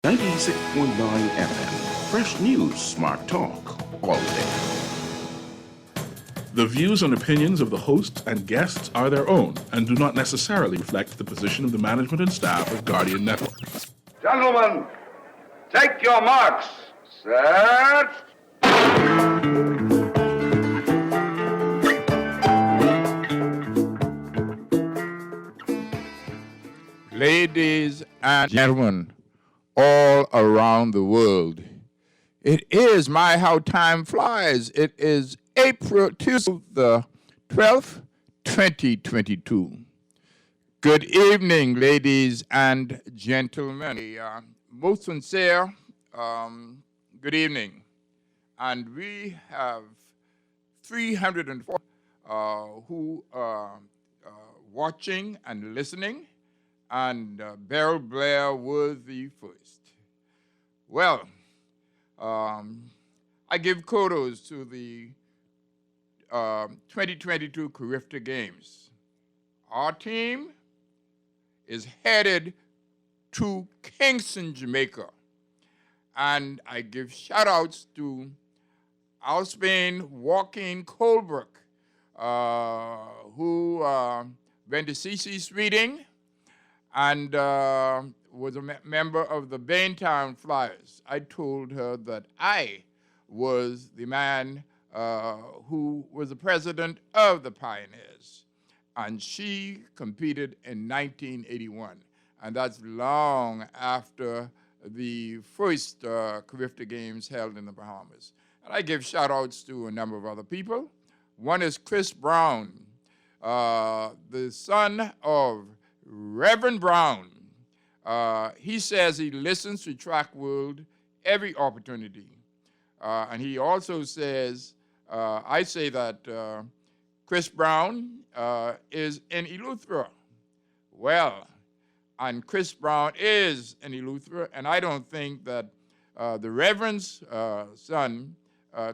96.9 FM. Fresh news, smart talk, all day. The views and opinions of the hosts and guests are their own and do not necessarily reflect the position of the management and staff of Guardian Network. Gentlemen, take your marks. Set. Ladies and gentlemen, all around the world, it is my how time flies. It is April Tuesday, the 12th, 2022. Good evening, ladies and gentlemen. Most sincere good evening. And we have 304 who are watching and listening, and Beryl Blair was the first. Well, I give kudos to the 2022 Carifta Games. Our team is headed to Kingston, Jamaica. And I give shout-outs to our Spain, Joaquin Colbrook, who went to CC's reading and was a member of the Baintown Flyers. I told her that I was the man who was the president of the Pioneers, and she competed in 1981, and that's long after the first Carifta Games held in the Bahamas. And I give shout-outs to a number of other people. One is Chris Brown, the son of Reverend Brown. He says he listens to Track World every opportunity. And he also says, I say that Chris Brown is in Eleuthera. Well, and Chris Brown is in Eleuthera, and I don't think that the Reverend's son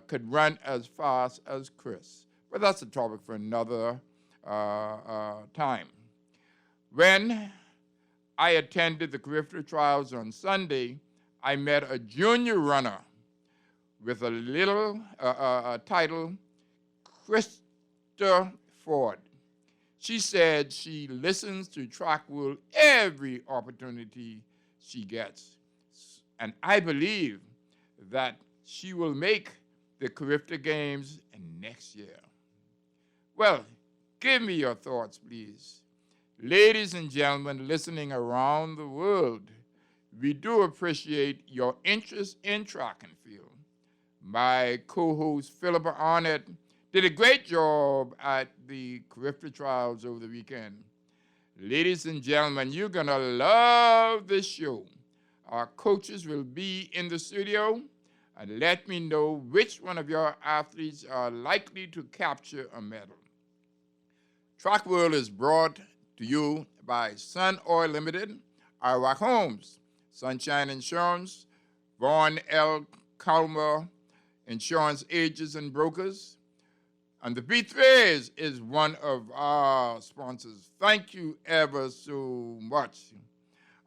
could run as fast as Chris. But that's a topic for another time. When I attended the Carifta trials on Sunday, I met a junior runner with a little title, Krista Ford. She said she listens to Track World every opportunity she gets. And I believe that she will make the Carifta Games next year. Well, give me your thoughts, please. Ladies and gentlemen listening around the world, we do appreciate your interest in track and field. My co-host, Philippa Arnett, did a great job at the Carifta trials over the weekend. Ladies and gentlemen, you're going to love this show. Our coaches will be in the studio, and let me know which one of your athletes are likely to capture a medal. Track World is brought to you by Sun Oil Limited, Iraq Homes, Sunshine Insurance, Vaughn L. Calmer Insurance Agents and Brokers, and the B3s is one of our sponsors. Thank you ever so much.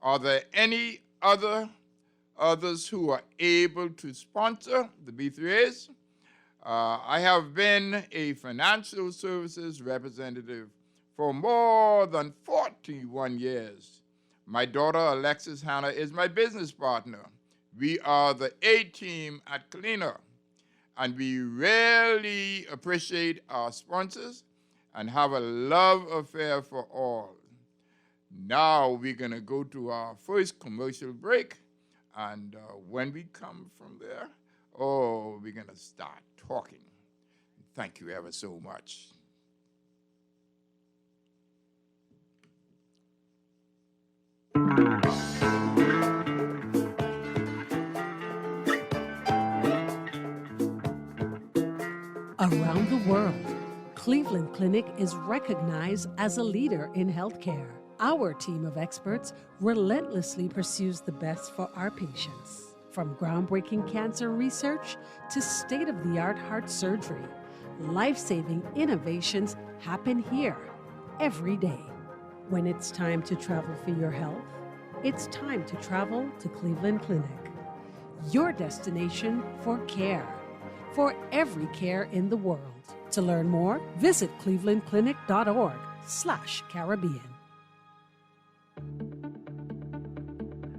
Are there any others who are able to sponsor the B3s? I have been a financial services representative for more than 41 years. My daughter, Alexis Hannah, is my business partner. We are the A-team at Kalina, and we really appreciate our sponsors and have a love affair for all. Now we're going to go to our first commercial break, and when we come from there, we're going to start talking. Thank you ever so much. Around the world, Cleveland Clinic is recognized as a leader in healthcare. Our team of experts relentlessly pursues the best for our patients. From groundbreaking cancer research to state-of-the-art heart surgery, life-saving innovations happen here every day. When it's time to travel for your health, It's time to travel to Cleveland Clinic, your destination for care, for every care in the world. To learn more, visit clevelandclinic.org/Caribbean.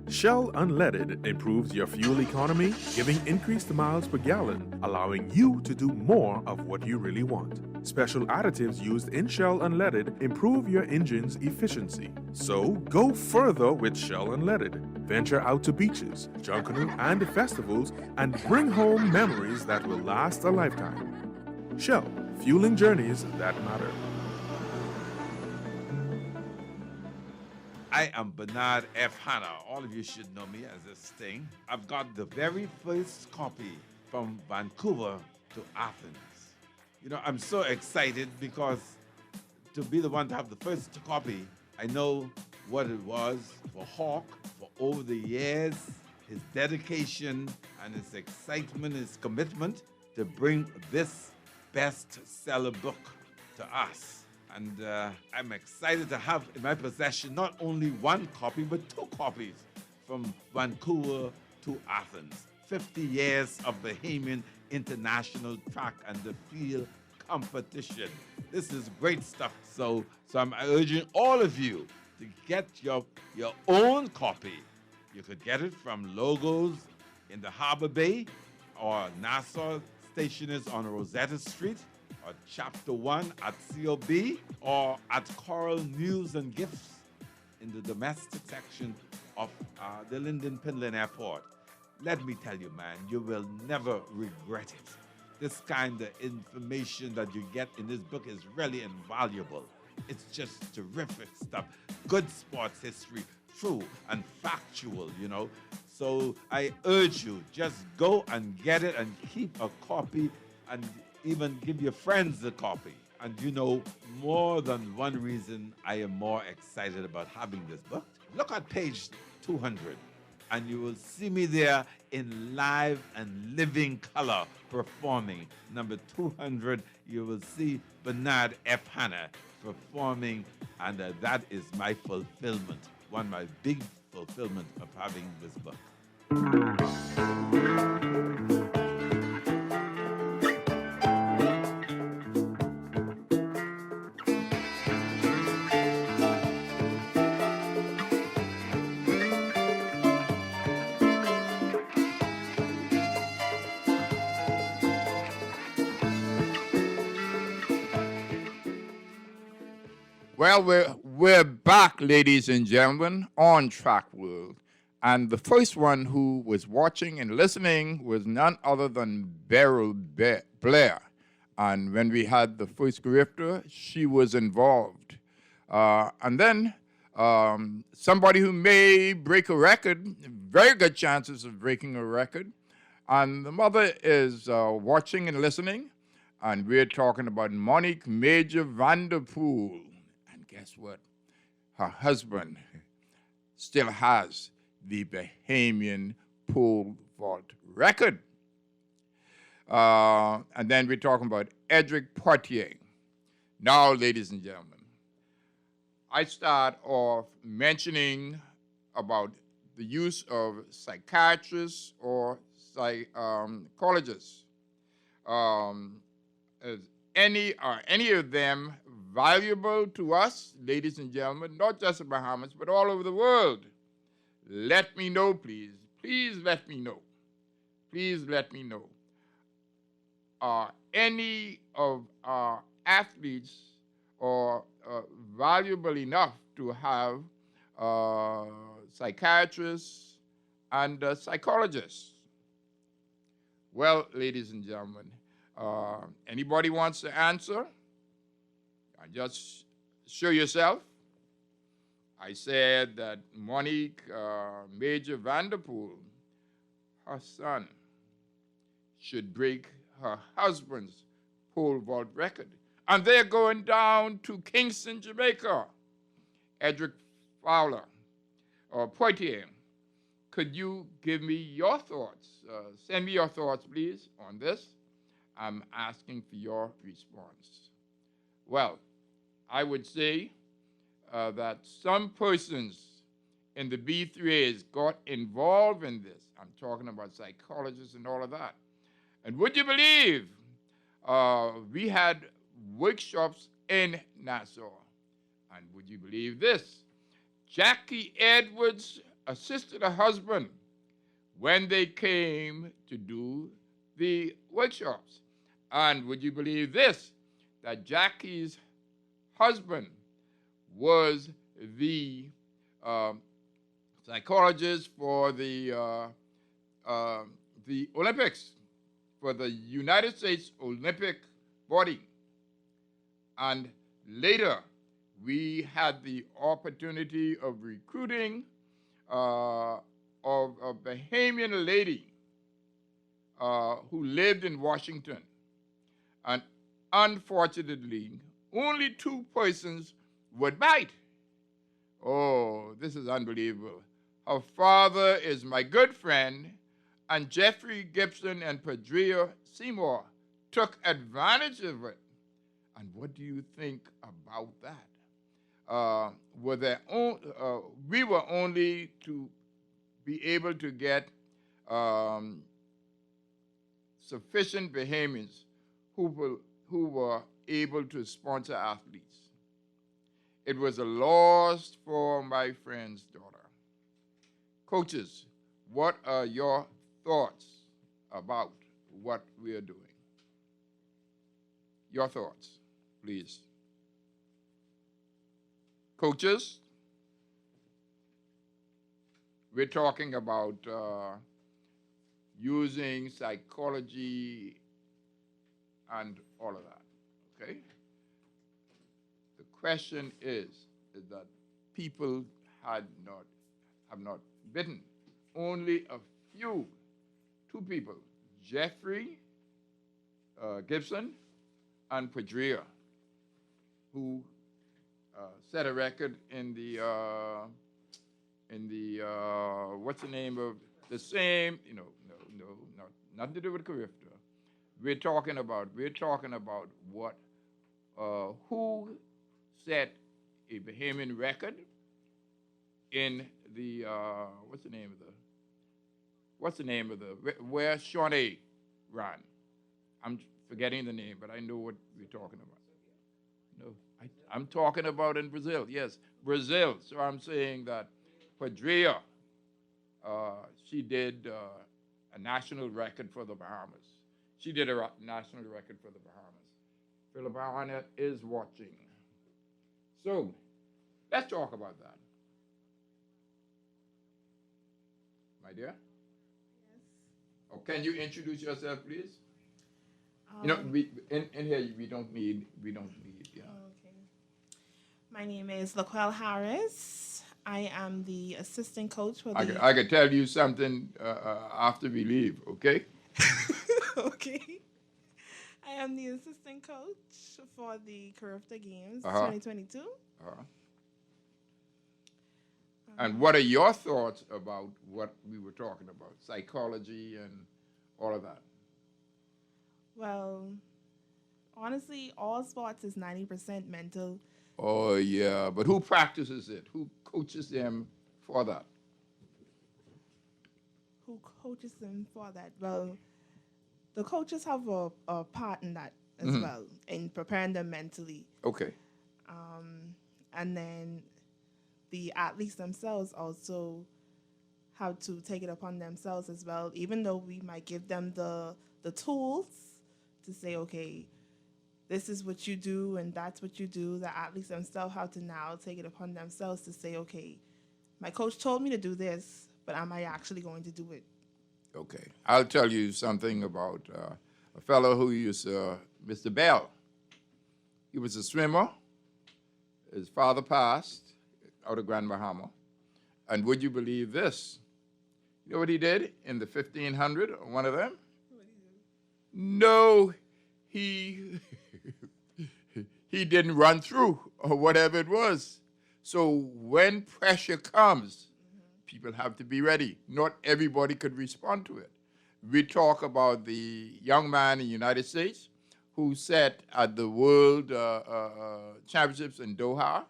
Shell Unleaded improves your fuel economy, giving increased miles per gallon, allowing you to do more of what you really want. Special additives used in Shell Unleaded improve your engine's efficiency. So go further with Shell Unleaded. Venture out to beaches, Junkanoo, and festivals and bring home memories that will last a lifetime. Shell, fueling journeys that matter. I am Bernard F. Hanna. All of you should know me as this thing. I've got the very first copy from Vancouver to Athens. You know, I'm so excited because to be the one to have the first copy, I know what it was for Hawk for over the years, his dedication and his excitement, his commitment to bring this bestseller book to us. And I'm excited to have in my possession not only one copy, but two copies from Vancouver to Athens. 50 years of Bahamian International Track and the Field Competition. This is great stuff. So I'm urging all of you to get your own copy. You could get it from Logos in the Harbor Bay or Nassau Stationers on Rosetta Street, or Chapter 1 at COB, or at Coral News and Gifts in the domestic section of the Linden Pinland Airport. Let me tell you, man, you will never regret it. This kind of information that you get in this book is really invaluable. It's just terrific stuff. Good sports history, true and factual, you know. So I urge you, just go and get it and keep a copy and even give your friends a copy. And you know, more than one reason I am more excited about having this book. Look at page 200, and you will see me there in live and living color performing. Number 200, you will see Bernard F. Hanna performing, and that is my fulfillment, one of my big fulfillment of having this book. Well, we're back, ladies and gentlemen, on Track World. And the first one who was watching and listening was none other than Beryl Blair. And when we had the first grifter, she was involved. And then somebody who may break a record, very good chances of breaking a record. And the mother is watching and listening. And we're talking about Monique Major Vanderpool. Guess what? Her husband still has the Bahamian pole vault record. And then we're talking about Edric Poitier. Now, ladies and gentlemen, I start off mentioning about the use of psychiatrists or psychologists. Are any of them valuable to us, ladies and gentlemen, not just in Bahamas, but all over the world? Let me know, please. Please let me know. Please let me know. Are any of our athletes or valuable enough to have psychiatrists and psychologists? Well, ladies and gentlemen, anybody wants to answer? Just show yourself. I said that Monique Major Vanderpool, her son, should break her husband's pole vault record. And they're going down to Kingston, Jamaica. Edric Fowler, or Poitier, could you give me your thoughts? Send me your thoughts, please, on this. I'm asking for your response. Well, I would say that some persons in the B3As got involved in this. I'm talking about psychologists and all of that. And would you believe we had workshops in Nassau? And would you believe this? Jackie Edwards assisted her husband when they came to do the workshops. And would you believe this? That Jackie's husband was the psychologist for the Olympics, for the United States Olympic body. And later, we had the opportunity of recruiting of a Bahamian lady who lived in Washington. And unfortunately, only 2 persons would bite. Oh, this is unbelievable. Her father is my good friend, and Jeffrey Gibson and Padria Seymour took advantage of it. And what do you think about that? We were only to be able to get sufficient Bahamians who were able to sponsor athletes. It was a loss for my friend's daughter. Coaches, what are your thoughts about what we are doing? Your thoughts, please. Coaches, we're talking about using psychology and all of that, okay? The question is that people have not bitten. Only a few, 2 people, Jeffrey Gibson and Padria, who set a record in the what's the name of the same, nothing to do with Carifta. We're talking about what who set a Bahamian record in the what's the name of the where Shawnee ran. I'm forgetting the name, but I know what we're talking about. No, I'm talking about in Brazil. Yes, Brazil. So I'm saying that Padria, she did a national record for the Bahamas. She did a national record for the Bahamas. Philip is watching. So let's talk about that. My dear? Yes. Oh, can you introduce yourself, please? We in here we don't need. Yeah. Okay. My name is Laquelle Harris. I am the assistant coach for the. I could tell you something after we leave. Okay. Okay. I am the assistant coach for the Carifta Games 2022. And what are your thoughts about what we were talking about, psychology and all of that? Well, honestly, all sports is 90% mental. Oh, yeah, but who practices it? Who coaches them for that? Who coaches them for that? Well, the coaches have a part in that as well, in preparing them mentally. Okay. And then the athletes themselves also have to take it upon themselves as well, even though we might give them the tools to say, okay, this is what you do and that's what you do. The athletes themselves have to now take it upon themselves to say, okay, my coach told me to do this, but am I actually going to do it? Okay. I'll tell you something about a fellow who used Mr. Bell. He was a swimmer. His father passed out of Grand Bahama. And would you believe this? You know what he did in the 1500, one of them? No, he didn't run through or whatever it was. So when pressure comes, people have to be ready. Not everybody could respond to it. We talk about the young man in the United States who sat at the World Championships in Doha.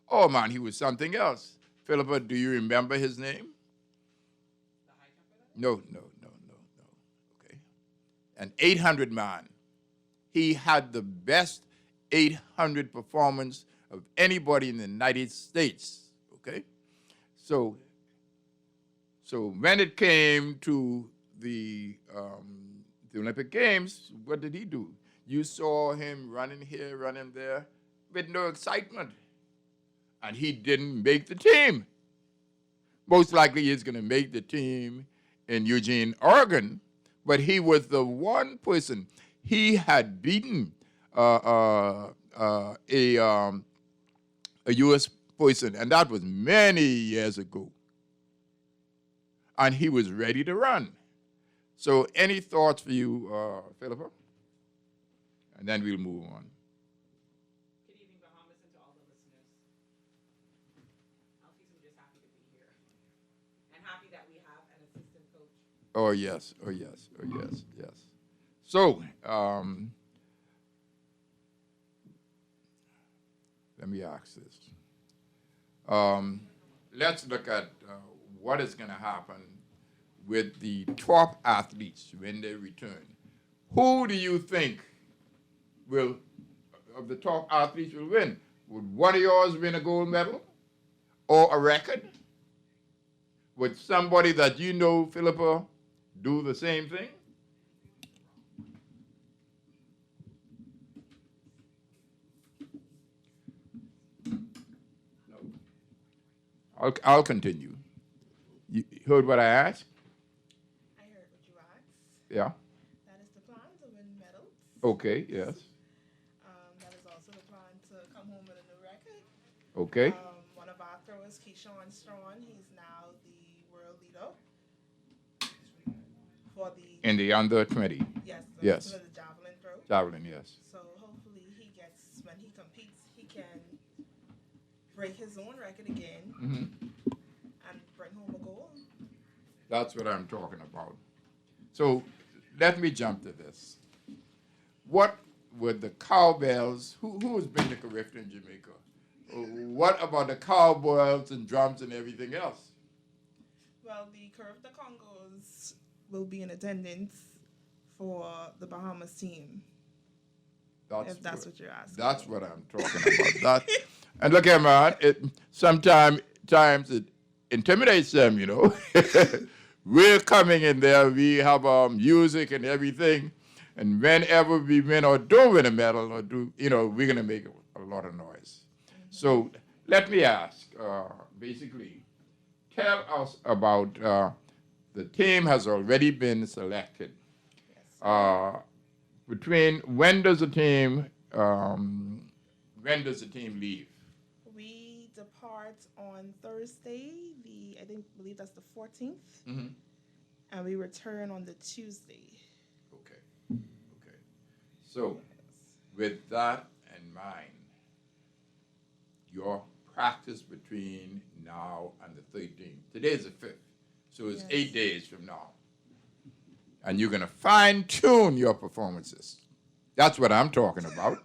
Oh, man, he was something else. Philippa, do you remember his name? No. Okay. An 800 man. He had the best 800 performance of anybody in the United States. Okay? So when it came to the Olympic Games, what did he do? You saw him running here, running there, with no excitement. And he didn't make the team. Most likely he's going to make the team in Eugene, Oregon, but he was the one person. He had beaten a U.S. person, and that was many years ago. And he was ready to run. So any thoughts for you, Philippa? And then we'll move on. Good evening, Bahamas, and to all the listeners. Alfie's just happy to be here. And happy that we have an assistant coach. Oh, yes. So, let me ask this. Let's look at what is going to happen with the top athletes when they return. Who do you think of the top athletes will win? Would one of yours win a gold medal or a record? Would somebody that you know, Philippa, do the same thing? No. I'll continue. You heard what I asked? I heard what you asked. Yeah. That is the plan to win medals. Okay, yes. That is also the plan to come home with a new record. Okay. One of our throwers, Keyshawn Strawn, he's now the world leader for the In the under 20. yes. For the javelin throw. Javelin, yes. So hopefully when he competes, he can break his own record again and bring home a gold. That's what I'm talking about. So let me jump to this. What would the cowbells, who has been to Carifta in Jamaica? What about the cowbells and drums and everything else? Well, the Carifta Congos will be in attendance for the Bahamas team. If that's what you're asking. That's what I'm talking about. And look here, man, sometimes it intimidates them, you know. We're coming in there, we have music and everything, and whenever we win or don't win a medal, or we're going to make a lot of noise. So let me ask, basically, tell us about the team has already been selected. When does the team leave? We depart on Thursday, I believe that's the 14th, and we return on the Tuesday. Okay. So, with that in mind, your practice between now and the 13th. Today is the 5th, so it's 8 days from now. And you're going to fine-tune your performances. That's what I'm talking about.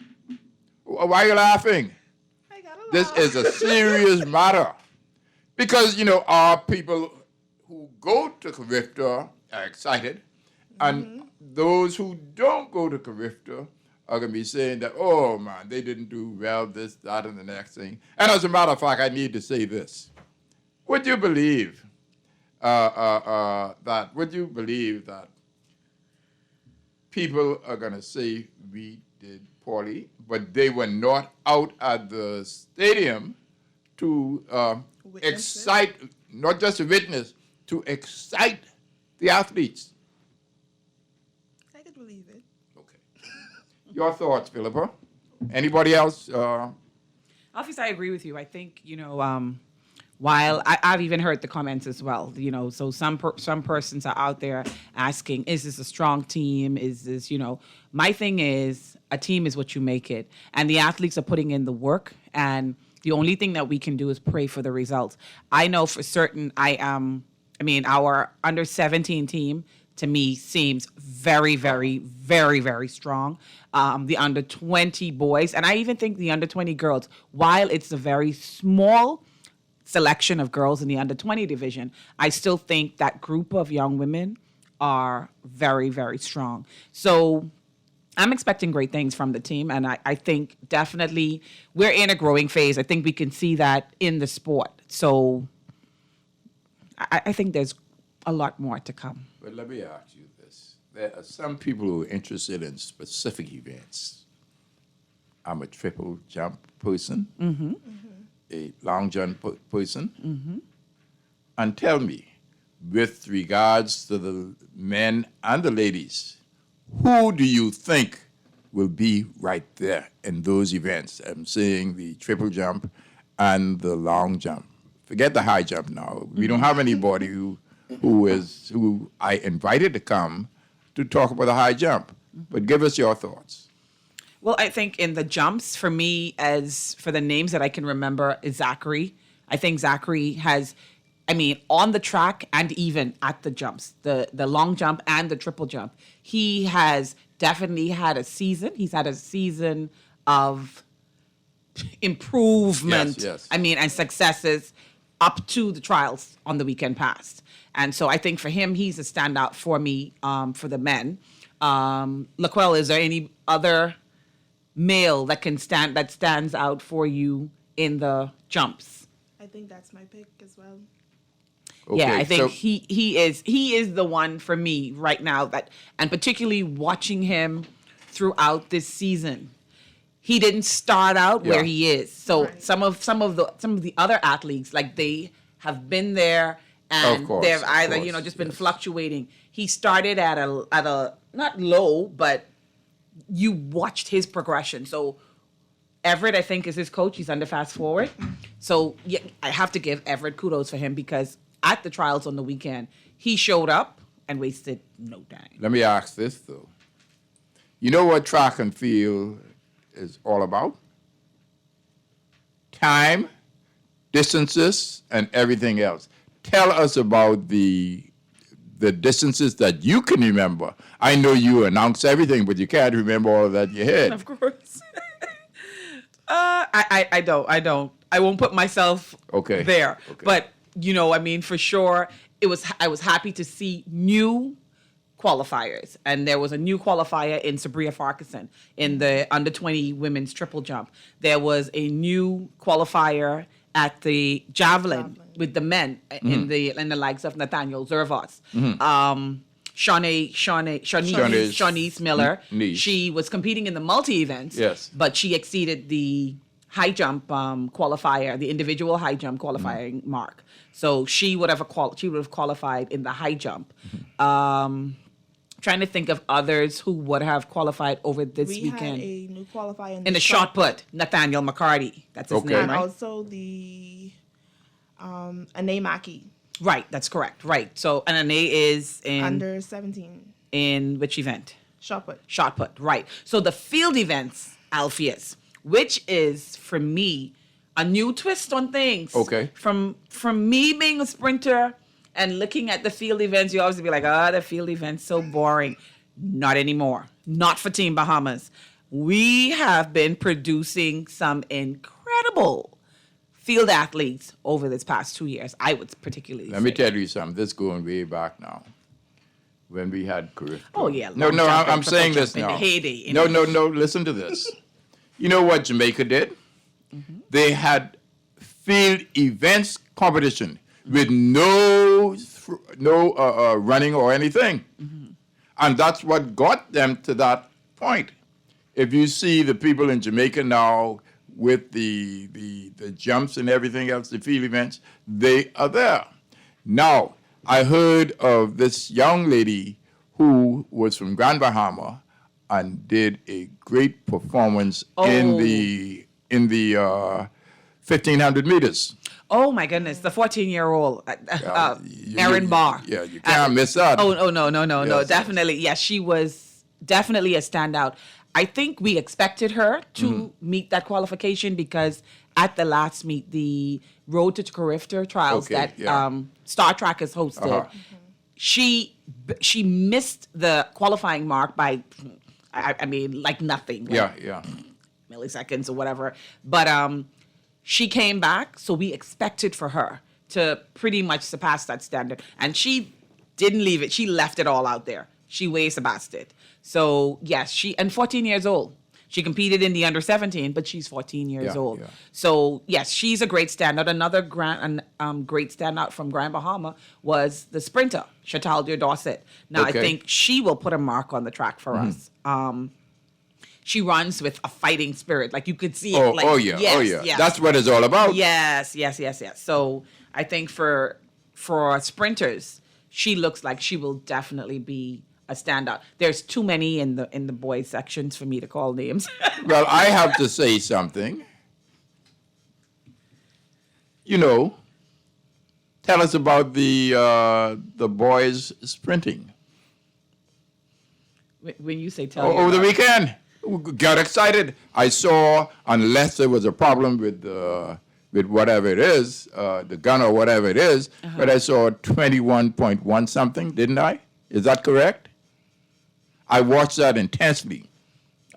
Why are you laughing? I gotta laugh. This is a serious matter. Because, our people who go to Carifta are excited, and those who don't go to Carifta are going to be saying that, oh, man, they didn't do well, this, that, and the next thing. And as a matter of fact, I need to say this. Would you believe that people are going to say we did poorly, but they were not out at the stadium to excite, not just to witness, to excite the athletes? I could believe it. Okay. Your thoughts, Philippa? Anybody else? Alfie, I agree with you. I think, while I've even heard the comments as well, so some persons are out there asking, is this a strong team? Is this, my thing is a team is what you make it. And the athletes are putting in the work. And the only thing that we can do is pray for the results. I know for certain our under 17 team to me seems very, very, very, very strong. The under 20 boys, and I even think the under 20 girls, while it's a very small selection of girls in the under 20 division, I still think that group of young women are very, very strong. So I'm expecting great things from the team, and I think definitely we're in a growing phase. I think we can see that in the sport. So I think there's a lot more to come. But let me ask you this. There are some people who are interested in specific events. I'm a triple jump person, a long jump person. And tell me, with regards to the men and the ladies, who do you think will be right there in those events? I'm saying the triple jump and the long jump. Forget the high jump now. We don't have anybody who I invited to come to talk about the high jump. But give us your thoughts. Well, I think in the jumps, for me, as for the names that I can remember, is Zachary. I think Zachary has, on the track and even at the jumps, the long jump and the triple jump, he has definitely had a season. He's had a season of improvement. Yes. And successes up to the trials on the weekend past. And so I think for him, he's a standout for me for the men. Laquel, is there any other male that stands out for you in the jumps? I think that's my pick as well. Yeah, I think so- he is the one for me right now, and particularly watching him throughout this season. He didn't start out where he is. So Right. some of the other athletes, like, they have been there and Of course, they've of either course, just been yes. fluctuating. He started at a not low, but you watched his progression. So Everett, I think, is his coach. He's under Fast Forward. So yeah, I have to give Everett kudos for him, because at the trials on the weekend, he showed up and wasted no time. Let me ask this, though. You know what track and field is all about? Time, distances, and everything else. Tell us about the distances that you can remember. I know you announce everything, but you can't remember all of that in your head. Of course. I don't. I won't put myself Okay. there. Okay. But, for sure, I was happy to see new qualifiers. And there was a new qualifier in Sabria Farquharson in the under 20 women's triple jump. There was a new qualifier at the javelin with the men in the likes of Nathaniel Zervos. Shawnice Miller. Niece. She was competing in the multi events. Yes. But she exceeded the high jump qualifier, the individual high jump qualifying mark. So she would have qualified in the high jump. Trying to think of others who would have qualified over this We weekend. had a new qualifier In the shot put, Nathaniel McCarty. That's his Okay. name, and right? also the Ane Maki, Right, that's correct. Right. So Anane is under 17 in which event? shot put. Shot put, right. So the field events, Alpheus, which is, for me, a new twist on things. Okay. From me being a sprinter and looking at the field events, you always be like, the field events so boring. Not anymore. Not for Team Bahamas. We have been producing some incredible field athletes over this past 2 years. I would particularly Let me say. tell you something. This going way back now. When we had Griff. Oh, yeah, No, long no, jump and I'm triple saying jump this in now. the heyday. No. Listen to this. You know what Jamaica did? They had field events competition with no running or anything, and that's what got them to that point. If you see the people in Jamaica now with the jumps and everything else, the field events, they are there. Now, I heard of this young lady who was from Grand Bahama and did a great performance in the 1500 meters. Oh my goodness, the 14-year-old Erin Barr. Yeah, you can't miss that. Oh no, Yes, definitely. Yes, she was definitely a standout. I think we expected her to meet that qualification because at the last meet, the Road to Carifta trials Okay, that yeah. Star Trek has hosted, she missed the qualifying mark by, like nothing. Like Yeah. milliseconds or whatever. But she came back, so we expected for her to pretty much surpass that standard. And she didn't leave it. She left it all out there. She way surpassed it. So, yes, and 14 years old. She competed in the under 17, but she's 14 years old. Yeah. So, yes, she's a great standout. Another great standout from Grand Bahama was the sprinter, Chataldia Dorset. Now, Okay. I think she will put a mark on the track for us. She runs with a fighting spirit. Like, you could see it. Like, yes, yes. That's what it's all about. Yes. So I think for sprinters, she looks like she will definitely be a standout. There's too many in the boys sections for me to call names. Well, I have to say something. You know, tell us about the boys sprinting. When you say tell Over the weekend, got excited. I saw, unless there was a problem with whatever it is, the gun or whatever it is, but I saw 21.1 something, didn't I? Is that correct? I watched that intensely.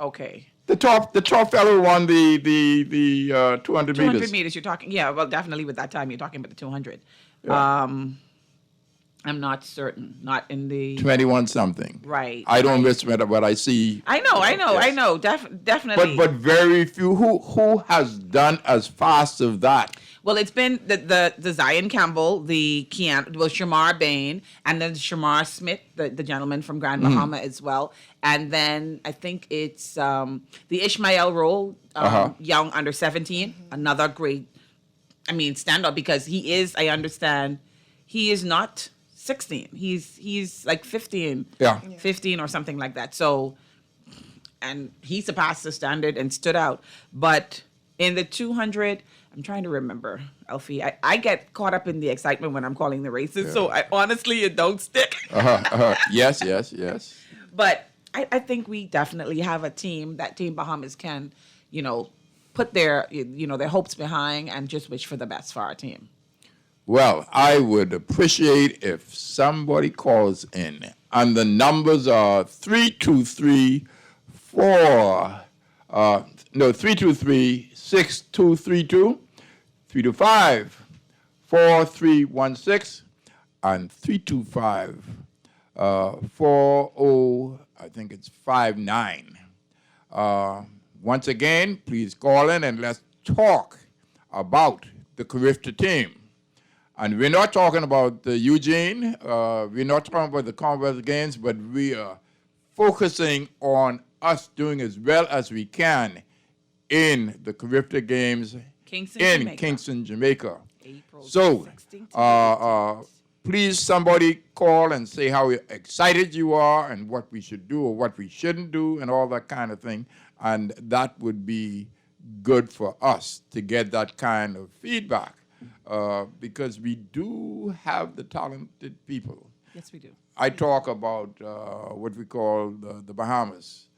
Okay. The top fellow won the 200 200 meters. meters you're talking. Yeah, well, definitely with that time you're talking about the 200. I'm not certain. Not in the 21 something. Right. I don't miss what I see. I know. Definitely. But very few. Who has done as fast as that? Well, it's been the Zion Campbell, Shamar Bain, and then Shamar Smith, the gentleman from Grand Bahama as well. And then I think it's the Ishmael Rowe, young under 17, another great, standout because he is, I understand, he is not 16. He's like 15. Yeah. 15 or something like that. So, and he surpassed the standard and stood out. But in the 200, I'm trying to remember, Alfie. I get caught up in the excitement when I'm calling the races, so I honestly, it don't stick. Yes. But I think we definitely have a team that Team Bahamas can, put their hopes behind and just wish for the best for our team. Well, I would appreciate if somebody calls in, and the numbers are 323-6232, 325-4316, and 325-40, I think it's 59. Once again, please call in and let's talk about the Carifta team. And we're not talking about the Eugene, we're not talking about the Commonwealth Games, but we are focusing on us doing as well as we can in the Carifta Games Kingston, Jamaica. April So, 16th. please somebody call and say how excited you are and what we should do or what we shouldn't do and all that kind of thing. And that would be good for us to get that kind of feedback. Because we do have the talented people. Yes, we do. I talk about what we call the Bahamas,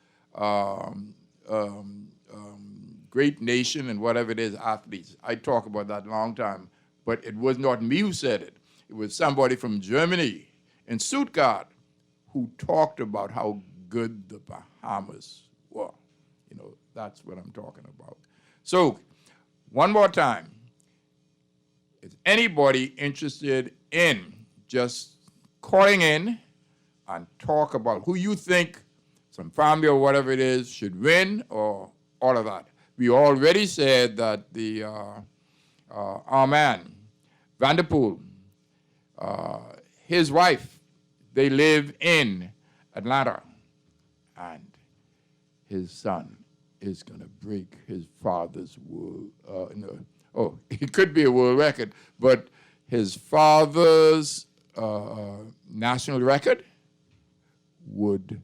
great nation and whatever it is, athletes. I talk about that long time, but it was not me who said it. It was somebody from Germany in Stuttgart who talked about how good the Bahamas were. That's what I'm talking about. So, one more time. Is anybody interested in just calling in and talk about who you think, some family or whatever it is, should win or all of that? We already said that our man, Vanderpool, his wife, they live in Atlanta, and his son is going to break his father's world, it could be a world record, but his father's national record would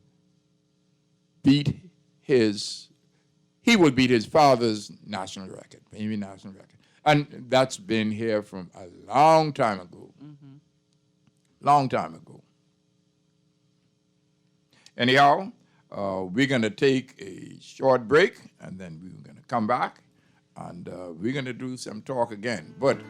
beat he would beat his father's national record, maybe national record. And that's been here from a long time ago. Long time ago. Anyhow, we're going to take a short break, and then we're going to come back. And we're going to do some talk again. But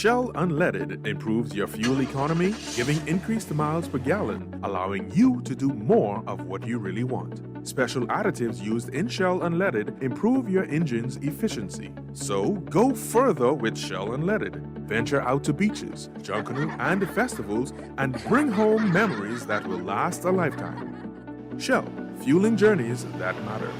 Shell Unleaded improves your fuel economy, giving increased miles per gallon, allowing you to do more of what you really want. Special additives used in Shell Unleaded improve your engine's efficiency. So go further with Shell Unleaded. Venture out to beaches, Junkanoo, and festivals and bring home memories that will last a lifetime. Shell, fueling journeys that matter.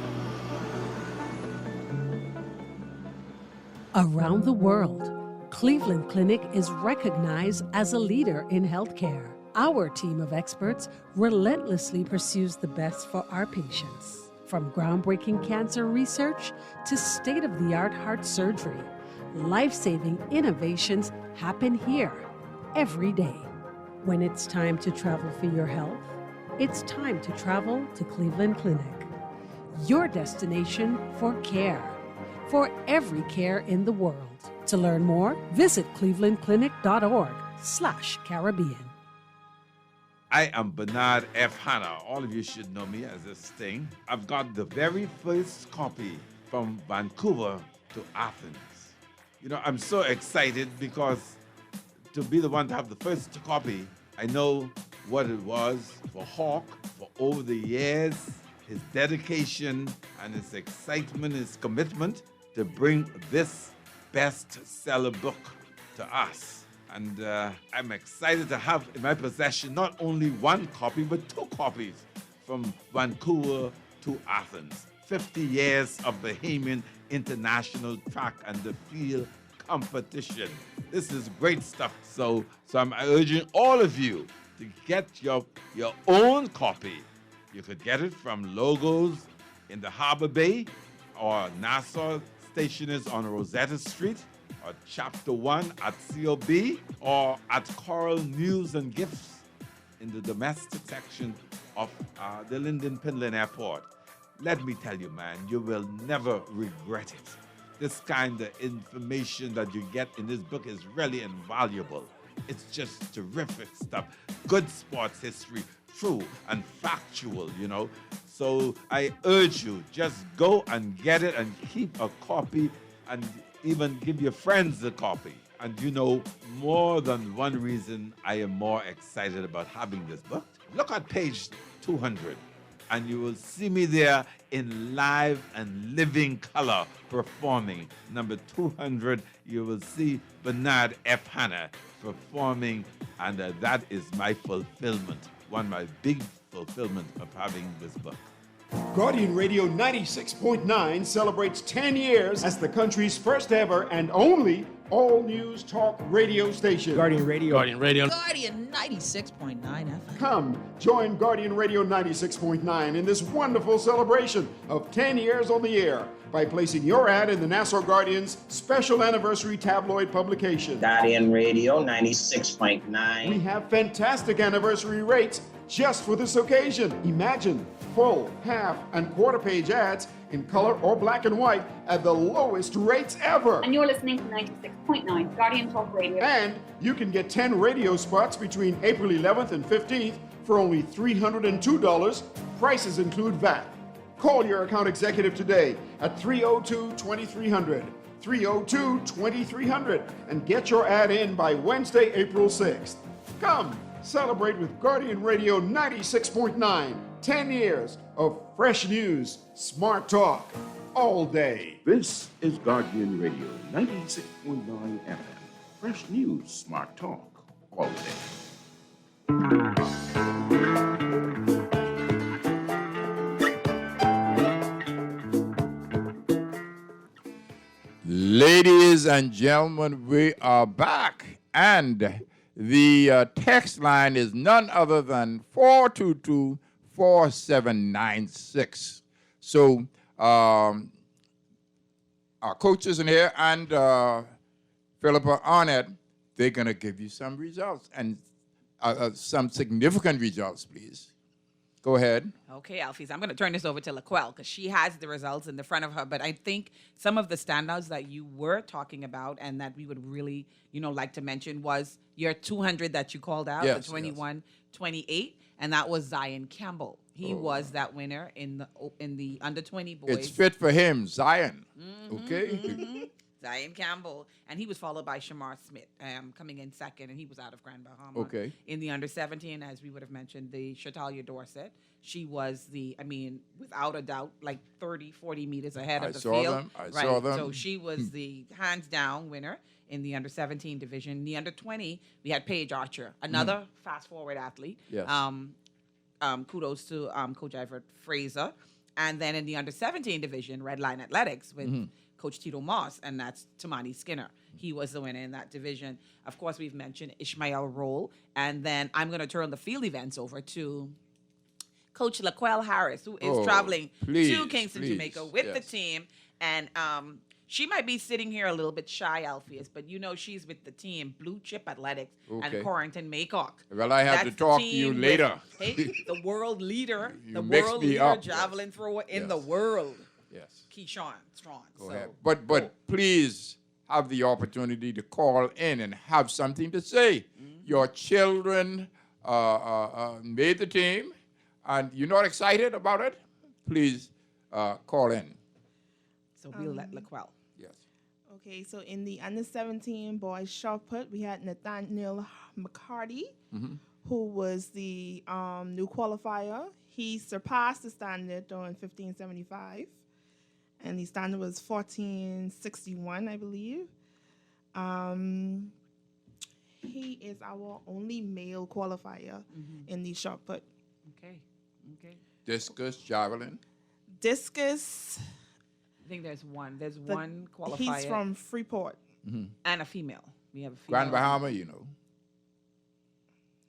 Around the world, Cleveland Clinic is recognized as a leader in healthcare. Our team of experts relentlessly pursues the best for our patients. From groundbreaking cancer research to state-of-the-art heart surgery, life-saving innovations happen here every day. When it's time to travel for your health, it's time to travel to Cleveland Clinic. Your destination for care, for every care in the world. To learn more, visit clevelandclinic.org/Caribbean. I am Bernard F. Hanna. All of you should know me as this thing. I've got the very first copy from Vancouver to Athens. You know, I'm so excited because to be the one to have the first copy, I know what it was for Hawk for over the years, his dedication and his excitement, his commitment to bring this bestseller book to us. And I'm excited to have in my possession not only one copy, but two copies from Vancouver to Athens. 50 years of Bahamian International Track and the Field Competition. This is great stuff. So I'm urging all of you to get your own copy. You could get it from Logos in the Harbor Bay or Nassau Stationers on Rosetta Street, or Chapter 1 at COB, or at Coral News and Gifts in the domestic section of the Linden Pinland Airport. Let me tell you, man, you will never regret it. This kind of information that you get in this book is really invaluable. It's just terrific stuff. Good sports history, true and factual, you know. So I urge you, just go and get it and keep a copy and even give your friends a copy. And you know, more than one reason I am more excited about having this book. Look at page 200 and you will see me there in live and living color performing. Number 200, you will see Bernard F. Hanna performing, and that is my fulfillment, one of my big fulfillment of having this book. Guardian Radio 96.9 celebrates 10 years as the country's first ever and only all-news talk radio station. Guardian Radio. Guardian Radio. Guardian 96.9 FM. Come, join Guardian Radio 96.9 in this wonderful celebration of 10 years on the air by placing your ad in the Nassau Guardian's special anniversary tabloid publication. Guardian Radio 96.9. We have fantastic anniversary rates just for this occasion. Imagine full, half, and quarter page ads in color or black and white at the lowest rates ever. And you're listening to 96.9 Guardian Talk Radio. And you can get 10 radio spots between April 11th and 15th for only $302. Prices include VAT. Call your account executive today at 302-2300, 302-2300, and get your ad in by Wednesday, April 6th. Come, celebrate with Guardian Radio 96.9, 10 years of fresh news, smart talk, all day. This is Guardian Radio 96.9 FM. Fresh news, smart talk, all day. Ladies and gentlemen, we are back, and the text line is none other than 422-4796. So our coaches in here and Philippa Arnett, they're going to give you some results, and some significant results, please. Go ahead. Okay, Alphys, I'm going to turn this over to Laquelle because she has the results in the front of her. But I think some of the standouts that you were talking about and that we would really, like to mention was your 200 that you called out, yes, the 21-28, and that was Zion Campbell. He was that winner in the under 20 boys. It's fit for him, Zion. Okay. Diane Campbell, and he was followed by Shamar Smith, coming in second, and he was out of Grand Bahama. Okay. In the under 17, as we would have mentioned, the Shatalia Dorset. She was without a doubt, like 30, 40 meters ahead I of the saw field. them. I saw them. So she was the hands down winner in the under 17 division. In the under 20, we had Paige Archer, another fast forward athlete. Yes. Kudos to Coach Everett Fraser. And then in the under 17 division, Red Line Athletics with Coach Tito Moss, and that's Tamani Skinner. He was the winner in that division. Of course, we've mentioned Ishmael Roll. And then I'm going to turn the field events over to Coach Laquelle Harris, who is traveling to Kingston, Jamaica with the team. And she might be sitting here a little bit shy, Alpheus, but you know she's with the team, Blue Chip Athletics and Corrington Maycock. Well, I have to talk to you later. The world leader, up. javelin thrower in the world. Yes. Keyshawn Strong. Go ahead. But please have the opportunity to call in and have something to say. Your children made the team, and you're not excited about it? Please call in. So we'll let Laquelle. Yes. Okay, so in the under 17 boys shot put, we had Nathaniel McCarty, who was the new qualifier. He surpassed the standard on 1575, and the standard was 1461, I believe. He is our only male qualifier in the shot put. Okay. Discus, javelin. Discus. I think there's one. There's one qualifier. He's from Freeport. And a female. We have a female. Grand Bahama, you know.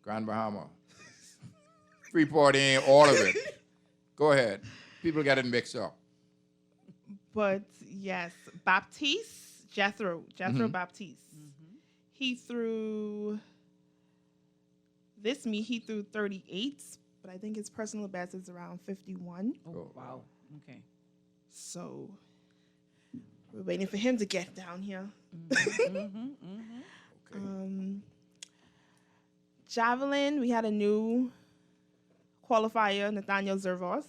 Grand Bahama. Freeport ain't all of it. Go ahead. People get it mixed up. But yes, Baptiste, Jethro Baptiste. He threw he threw 38, but I think his personal best is around 51. Oh, wow. Okay. So we're waiting for him to get down here. Javelin, we had a new qualifier, Nathaniel Zervos.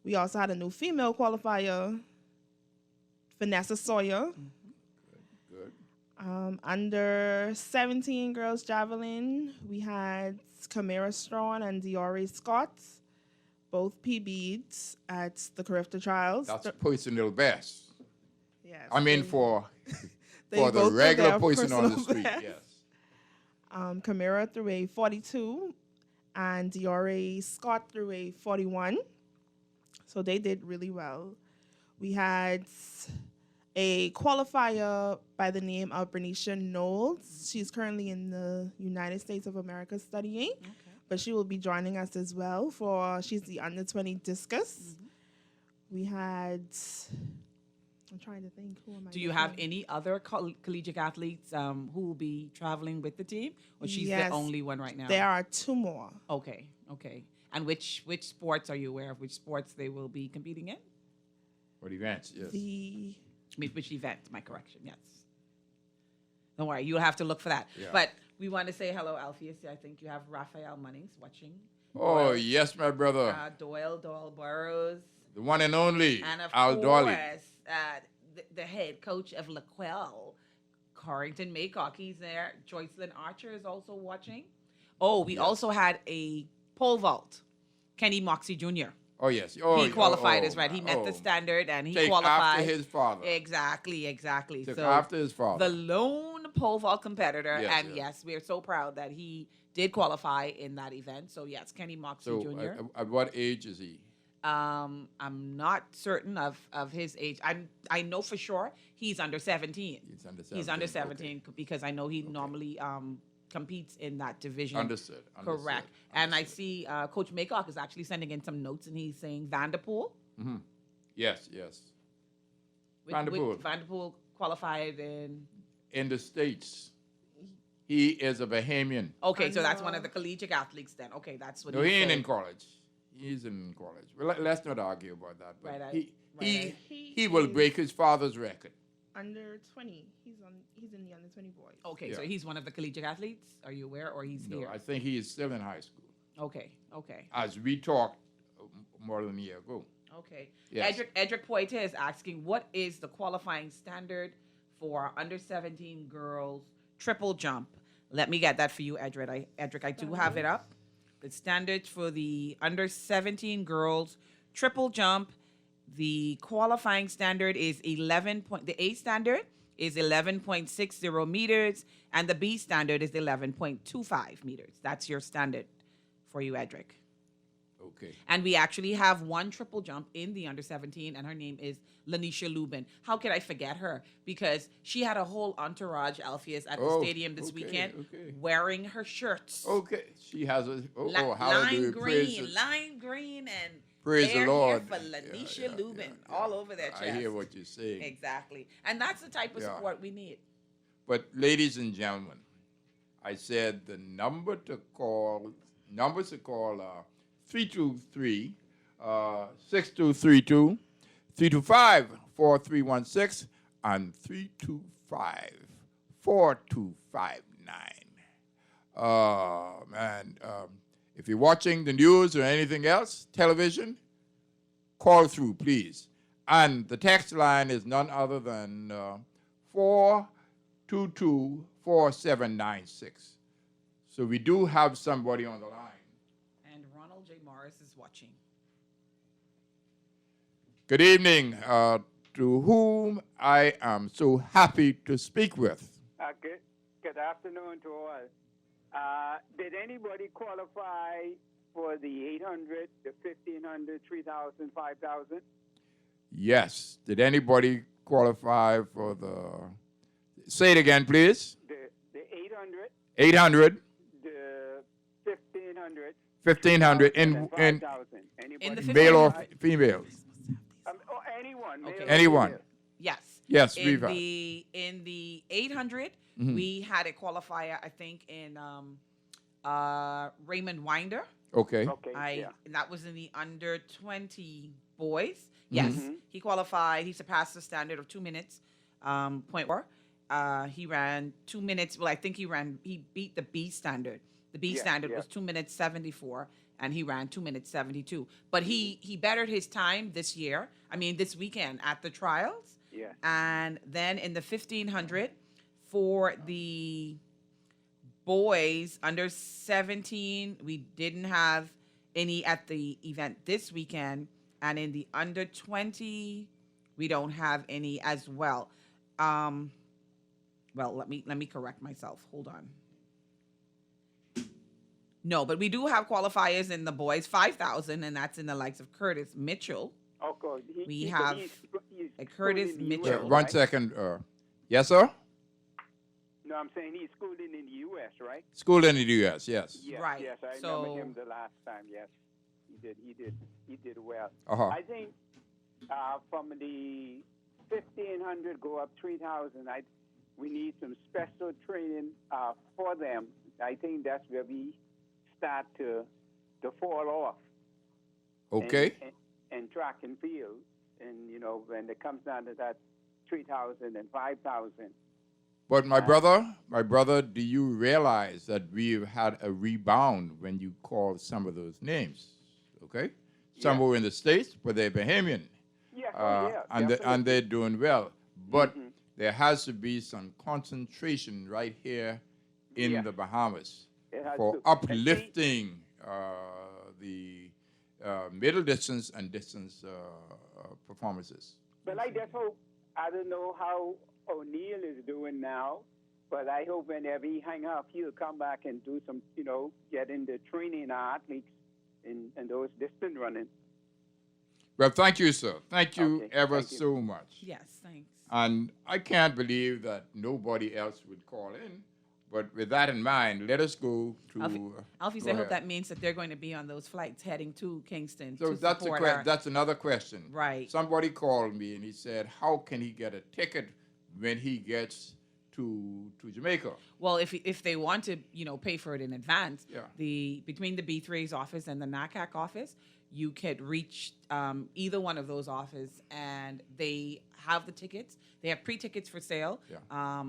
We also had a new female qualifier, Vanessa Sawyer. Good. Under 17 girls javelin, we had Camara Strawn and Diore Scott, both PBs at the Carifta Trials. That's personal best. Yes. I mean for they the both regular did their person on the personal street, best. yes. Camara threw a 42, and Diore Scott threw a 41. So they did really well. We had a qualifier by the name of Bernicia Knowles. She's currently in the United States of America studying, but she will be joining us as well she's the under 20 discus. We had, I'm trying to think, who am I? Do you have any other collegiate athletes who will be traveling with the team? Or she's the only one right now? There are two more. Okay. And which sports are you aware of? Which sports they will be competing in? What events? Yes. Which events? My correction. Yes. Don't worry, you'll have to look for that. Yeah. But we want to say hello, Alpheus. I think you have Raphael Munnings watching. Oh, Doyle, yes, my brother. Doyle Burrows. The one and only And of Al Dolly. course, the head coach of Laquelle, Corrington Maycock. He's there. Joycelyn Archer is also watching. Oh, we also had a pole vault. Kenny Moxie Jr. Oh, yes. He qualified as right. He met the standard and he qualified. After his father. Exactly. Took So after his father. the lone pole vault competitor. Yes, and yes, we're so proud that he did qualify in that event. So yes, Kenny Moxie Jr. At what age is he? I'm not certain of his age. I know for sure he's under 17. He's under 17 because I know he normally competes in that division. Understood. Correct. And I see Coach Maycock is actually sending in some notes, and he's saying Vanderpool. Yes. Vanderpool. Vanderpool qualified in the States. He is a Bahamian. Okay, so that's one of the collegiate athletes then. Okay, that's what No, he ain't in college. He's in college. Well, let's not argue about that. But he will break his father's record. Under 20. He's in the under 20 boys. Okay, so he's one of the collegiate athletes. Are you aware, or he's here? I think he is still in high school. Okay. As we talked more than a year ago. Okay. Yes. Edric Poita is asking, what is the qualifying standard for under 17 girls triple jump? Let me get that for you, Edric. I do have it up. The standard for the under 17 girls triple jump, the qualifying standard is the A standard is 11.60 meters, and the B standard is 11.25 meters. That's your standard for you, Edric. Okay. And we actually have one triple jump in the under 17, and her name is Lanisha Lubin. How could I forget her? Because she had a whole entourage, Alpheus, at the stadium this weekend wearing her shirts. Okay. She has a lime green, and praise the Lord. Here for Lanisha Lubin all over their chest. I hear what you're saying. Exactly. And that's the type of support we need. But ladies and gentlemen, I said the numbers to call 323 6232, 325-4316, and 325-4259. Man, if you're watching the news or anything else, television, call through, please. And the text line is none other than 422-4796. So we do have somebody on the line. And Ronald J. Morris is watching. Good evening, to whom I am so happy to speak with. Good afternoon to all. Did anybody qualify for the 800, the 1500, 3000, 5000? Yes. Did anybody qualify for the... Say it again, please. The 800. 800. The 1500. 1500 in male or female? Anyone. Okay. Anyone. Yes. Yes, in the 800, we had a qualifier, I think, in Raymond Winder. Okay. And that was in the under 20 boys. Yes, he qualified. He surpassed the standard of 2 minutes. .4. He ran 2 minutes. Well, I think he beat the B standard. The B standard was 2 minutes 74, and he ran 2 minutes 72. But he bettered his time this weekend at the trials. Yeah. And then in the 1500 for the boys under 17, we didn't have any at the event this weekend. And in the under 20, we don't have any as well. Well, let me correct myself. Hold on. No, but we do have qualifiers in the boys 5,000, and that's in the likes of Curtis Mitchell. Okay. We have a Curtis Mitchell. 1 second. Yes, sir? No, I'm saying he's schooled in the U.S., right? Schooled in the U.S., yes. Right. Yes, I remember him the last time. Yes, he did well. I think from the 1,500 go up 3,000. We need some special training for them. I think that's where we start to fall off. Okay. And track and field, and when it comes down to that 3,000 and 5,000. But my brother, do you realize that we've had a rebound when you call some of those names? Okay, some were in the States, but they're Bahamian. And they're doing well. But there has to be some concentration right here in the Bahamas for uplifting the middle distance and distance performances. But I just hope, I don't know how O'Neill is doing now, but I hope whenever he hang up, he'll come back and do some, get into training our athletes in those distance running. Well, thank you, sir. Thank you so much. Yes, thanks. And I can't believe that nobody else would call in. But with that in mind, let us go to... Alfie, I hope that means that they're going to be on those flights heading to Kingston. So that's another question. Right. Somebody called me and he said, how can he get a ticket when he gets to Jamaica? Well, if they want to, pay for it in advance, between the B3's office and the NACAC office, you could reach either one of those offices, and they have the tickets. They have pre-tickets for sale. Yeah.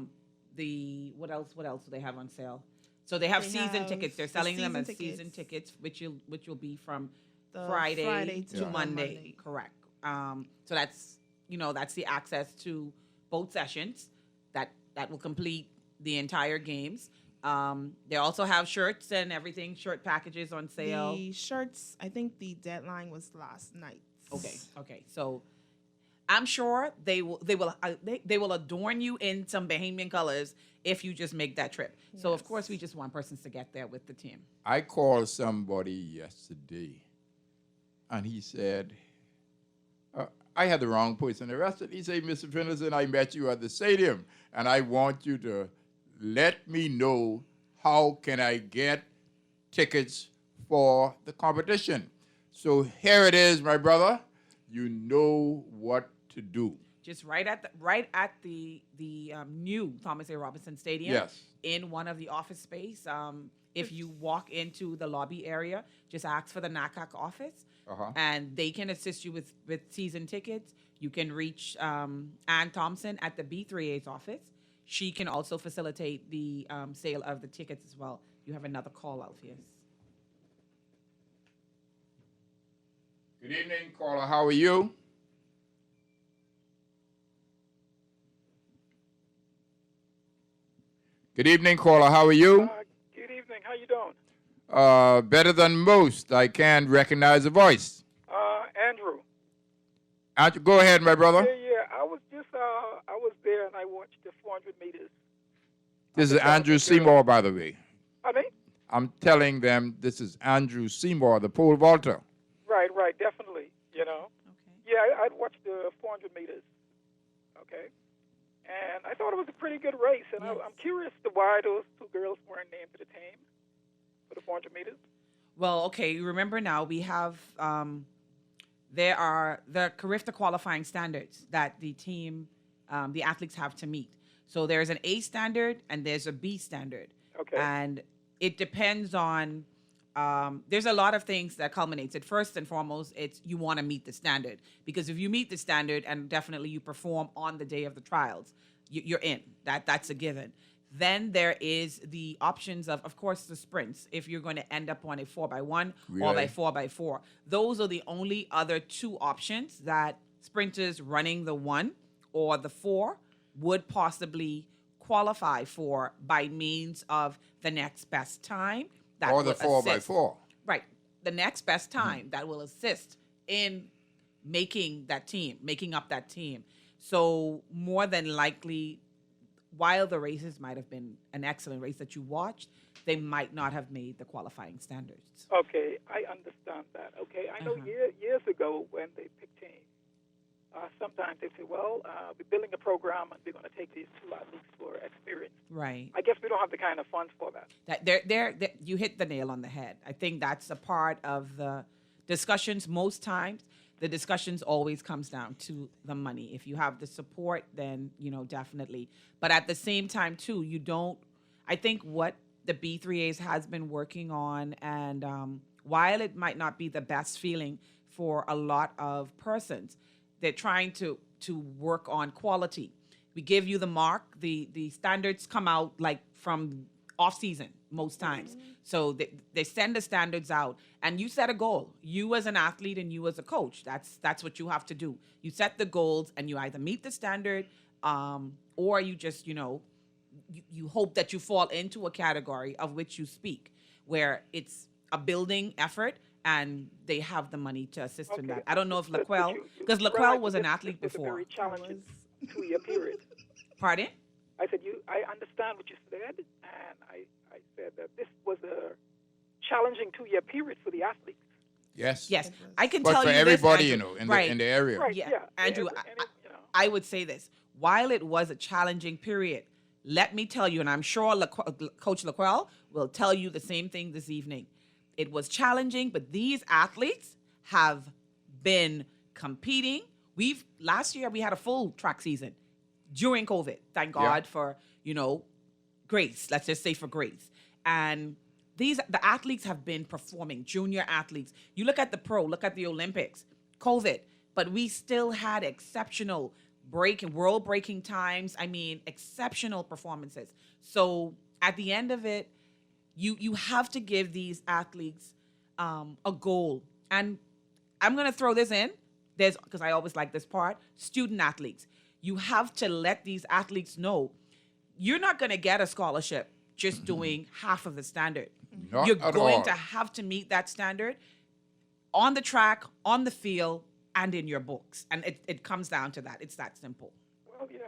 What else do they have on sale? So they have season tickets. They're selling them as season tickets, which will be from the Friday to the Monday. Correct. So that's that's the access to both sessions that will complete the entire games. They also have shirts and everything, shirt packages on sale. The shirts, I think the deadline was last night. Okay. So I'm sure they will adorn you in some Bahamian colors if you just make that trip. So of course we just want persons to get there with the team. I called somebody yesterday, and he said, I had the wrong person arrested. He said, Mr. Finlayson, I met you at the stadium, and I want you to let me know how can I get tickets for the competition. So here it is, my brother. You know what to do. Just right at the new Thomas A. Robinson Stadium. Yes. In one of the office space. If you walk into the lobby area, just ask for the NACAC office, and they can assist you with season tickets. You can reach Ann Thompson at the B3A's office. She can also facilitate the sale of the tickets as well. You have another call, Alpheus. Good evening, caller. How are you? Good evening, caller. How are you? Good evening. How you doing? Better than most. I can't recognize the voice. Andrew. Andrew, go ahead, my brother. Yeah. I was there and I watched the 400 meters. This is Andrew Seymour, by the way. Pardon me? I'm telling them this is Andrew Seymour, the pole vaulter. Right, definitely. Yeah, I'd watched the 400 meters. Okay. And I thought it was a pretty good race. And I'm curious to why those two girls weren't named to the team for the 400 meters. Well, okay, remember now we have there are the Carifta qualifying standards that the team, the athletes have to meet. So there's an A standard and there's a B standard. Okay. And it depends on, there's a lot of things that culminates it. First and foremost, it's you want to meet the standard. Because if you meet the standard and definitely you perform on the day of the trials, you're in. That's a given. Then there is the options of course, the sprints. If you're going to end up on a 4x1 or by 4x4, those are the only other two options that sprinters running the 1 or the 4 would possibly qualify for by means of the next best time. That Or the will 4x4. Right. The next best time that will assist in making up that team. So more than likely, while the races might have been an excellent race that you watched, they might not have made the qualifying standards. Okay, I understand that. Okay, I know years ago when they picked teams, sometimes they say, well, we're building a program and we're going to take these two athletes for experience. Right. I guess we don't have the kind of funds for that. That you hit the nail on the head. I think that's a part of the discussions. Most times, the discussions always comes down to the money. If you have the support, then definitely. But at the same time, too, I think what the B3As has been working on, and while it might not be the best feeling for a lot of persons, they're trying to work on quality. We give you the mark. The standards come out like from off season most times. So they send the standards out, and you set a goal. You as an athlete and you as a coach, that's what you have to do. You set the goals, and you either meet the standard, or you just you hope that you fall into a category of which you speak, where it's a building effort. And they have the money to assist in that. I don't know if Laquel, because Laquel was an athlete before. Very challenging 2-year period. Pardon? I said I understand what you said, and I said that this was a challenging 2-year period for the athletes. Yes. Yes, I can but tell for you everybody, this, in the area. Right. Yeah, Yeah. Andrew, I would say this: while it was a challenging period, let me tell you, and I'm sure Coach Laquel will tell you the same thing this evening. It was challenging, but these athletes have been competing. Last year we had a full track season during COVID. Thank God for, grace. Let's just say for grace. And the athletes have been performing, junior athletes. You look at look at the Olympics, COVID, but we still had exceptional world-breaking times. I mean, exceptional performances. So at the end of it, you have to give these athletes a goal And I'm going to throw this in, because I always like this part, student athletes. You have to let these athletes know you're not going to get a scholarship just doing half of the standard. Not You're at going all. to have to meet that standard on the track, on the field, and in your books. And it comes down to that. It's that simple. Well, yeah,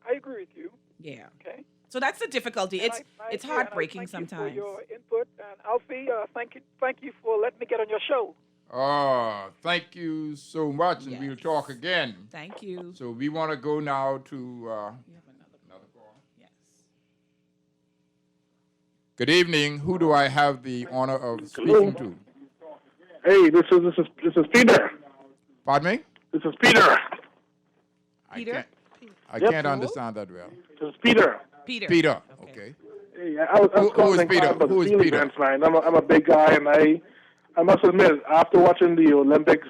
I agree with you. Yeah. Okay. So that's the difficulty. And It's I- it's yeah, and I heartbreaking thank sometimes. you for your input, and Alfie, thank you for letting me get on your show. Oh, thank you so much, and we'll talk again. Thank you. So we want to go now to another call. Yes. Good evening. Who do I have the honor of speaking to? Hey, this is Peter. Pardon me? This is Peter. I Yep. can't understand that well. This is Peter. Peter. Okay. Hey, I was Who calling is Peter? about the Who is field Peter? events, man. I'm a big guy, and I must admit, after watching the Olympics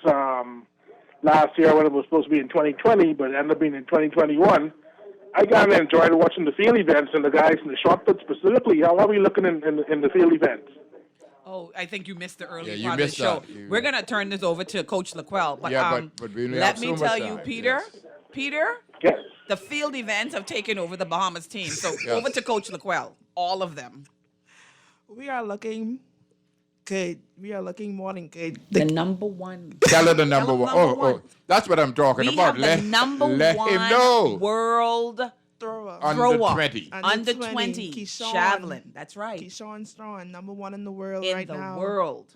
last year when it was supposed to be in 2020, but it ended up being in 2021, I kind of enjoyed watching the field events and the guys in the shot put specifically. How are we looking in the field events? Oh, I think you missed the early Yeah, you part of the missed show. that. We're going to turn this over to Coach LaQuell. But, Yeah, but we only let have me so much tell you, time, Peter, yes. Peter, Yes. the field events have taken over the Bahamas team. So Yes. over to Coach LaQuell, all of them. We are looking good. We are looking more than good. The number one. Tell her the number one. Oh, that's what I'm talking We about. have the number let one him know. world thrower. Under 20. Under 20. Keyshawn. Javelin. That's right. Keyshawn Strong, number one in the world In right the now. world.